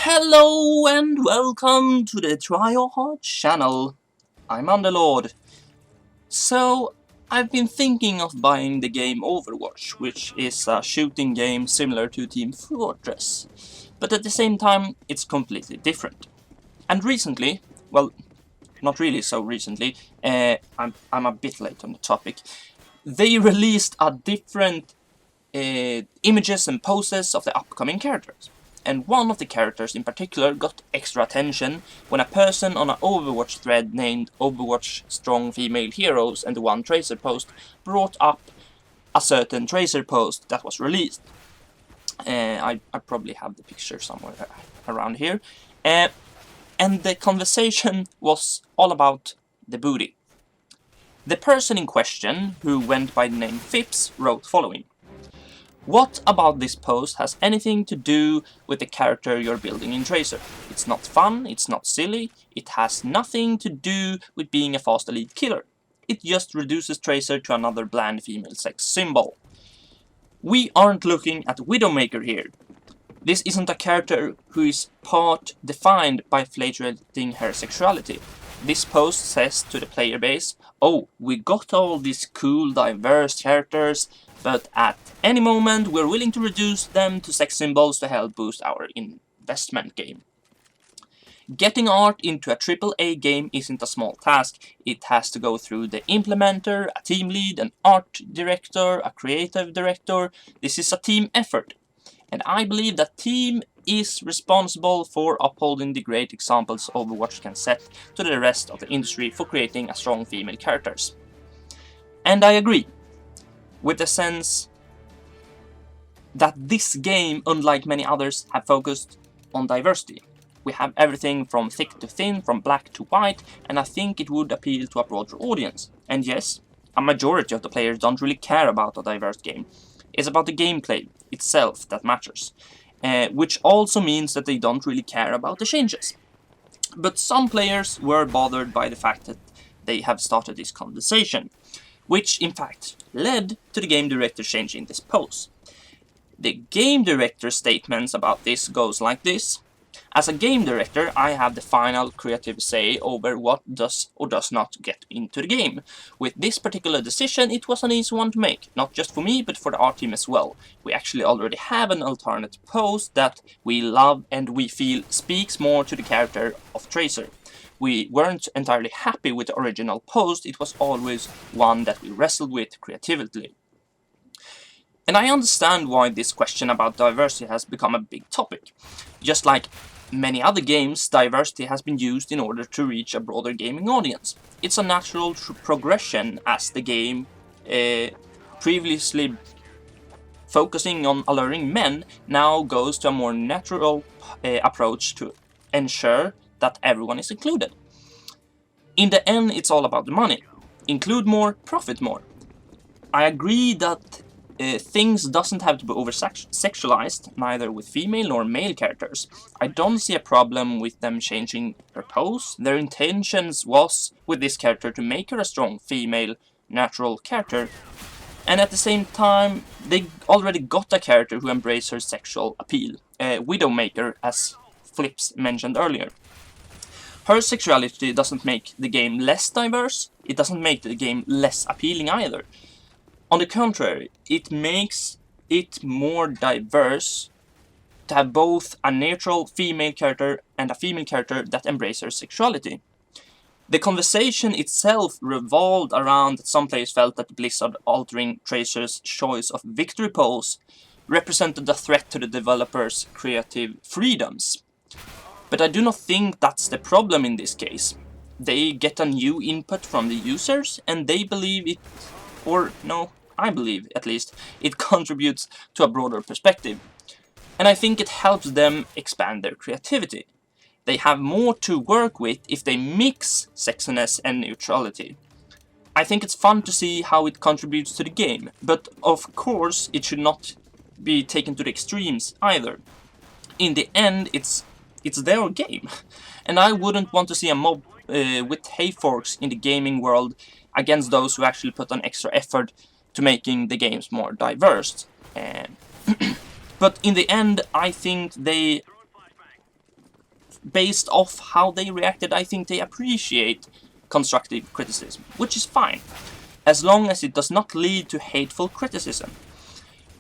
Hello and welcome to the Tryhard channel. I'm Underlord. So, I've been thinking of buying the game Overwatch, which is a shooting game similar to Team Fortress, but at the same time it's completely different. And recently, well, not really so recently, I'm a bit late on the topic, they released a different images and poses of the upcoming characters. And one of the characters in particular got extra attention when a person on an Overwatch thread named Overwatch Strong Female Heroes and the One Tracer post brought up a certain Tracer post that was released. I probably have the picture somewhere around here. And the conversation was all about the booty. The person in question, who went by the name Phipps, wrote following. What about this post has anything to do with the character you're building in Tracer? It's not fun, it's not silly, it has nothing to do with being a fast elite killer. It just reduces Tracer to another bland female sex symbol. We aren't looking at Widowmaker here. This isn't a character who is part defined by flagellating her sexuality. This post says to the player base, oh, we got all these cool, diverse characters, but at any moment we're willing to reduce them to sex symbols to help boost our investment game. Getting art into a AAA game isn't a small task. It has to go through the implementer, a team lead, an art director, a creative director. This is a team effort. And I believe that team is responsible for upholding the great examples Overwatch can set to the rest of the industry for creating a strong female characters. And I agree, with the sense that this game, unlike many others, have focused on diversity. We have everything from thick to thin, from black to white, and I think it would appeal to a broader audience. And yes, a majority of the players don't really care about a diverse game. It's about the gameplay itself that matters, which also means that they don't really care about the changes. But some players were bothered by the fact that they have started this conversation, which in fact led to the game director changing this post. The game director's statements about this goes like this. As a game director, I have the final creative say over what does or does not get into the game. With this particular decision, it was an easy one to make, not just for me, but for the art team as well. We actually already have an alternate post that we love and we feel speaks more to the character of Tracer. We weren't entirely happy with the original post, it was always one that we wrestled with creatively. And I understand why this question about diversity has become a big topic. Just like many other games, diversity has been used in order to reach a broader gaming audience. It's a natural progression as the game, previously focusing on alluring men, now goes to a more natural approach to ensure that everyone is included. In the end, it's all about the money. Include more, profit more. I agree that things doesn't have to be over-sexualized, neither with female nor male characters. I don't see a problem with them changing her pose. Their intentions was, with this character, to make her a strong female, natural character. And at the same time, they already got a character who embraced her sexual appeal. Widowmaker, as Flips mentioned earlier. Her sexuality doesn't make the game less diverse, it doesn't make the game less appealing either. On the contrary, it makes it more diverse to have both a neutral female character and a female character that embraces her sexuality. The conversation itself revolved around that some players felt that Blizzard altering Tracer's choice of victory pose represented a threat to the developers' creative freedoms. But I do not think that's the problem in this case. They get a new input from the users and they believe it, or no, I believe at least, it contributes to a broader perspective. And I think it helps them expand their creativity. They have more to work with if they mix sexiness and neutrality. I think it's fun to see how it contributes to the game, but of course it should not be taken to the extremes either. In the end, it's their game, and I wouldn't want to see a mob with hayforks in the gaming world against those who actually put an extra effort to making the games more diverse. But in the end, I think they based off how they reacted, I think they appreciate constructive criticism, which is fine, as long as it does not lead to hateful criticism.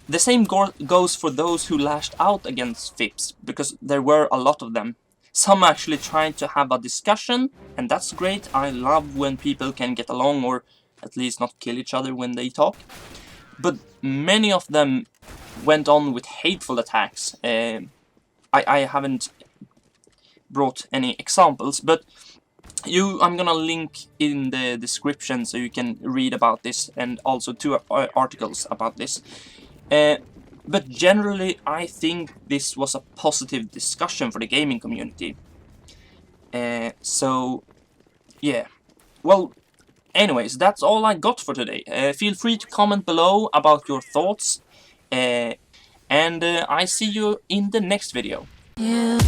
The same goes for those who lashed out against FIPS, because there were a lot of them. Some actually tried to have a discussion, and that's great. I love when people can get along, or at least not kill each other when they talk. But many of them went on with hateful attacks. I haven't brought any examples, but I'm gonna link in the description so you can read about this, and also 2 articles about this. But generally, I think this was a positive discussion for the gaming community. So, yeah. Well, anyways, that's all I got for today. Feel free to comment below about your thoughts. And I see you in the next video. Yeah.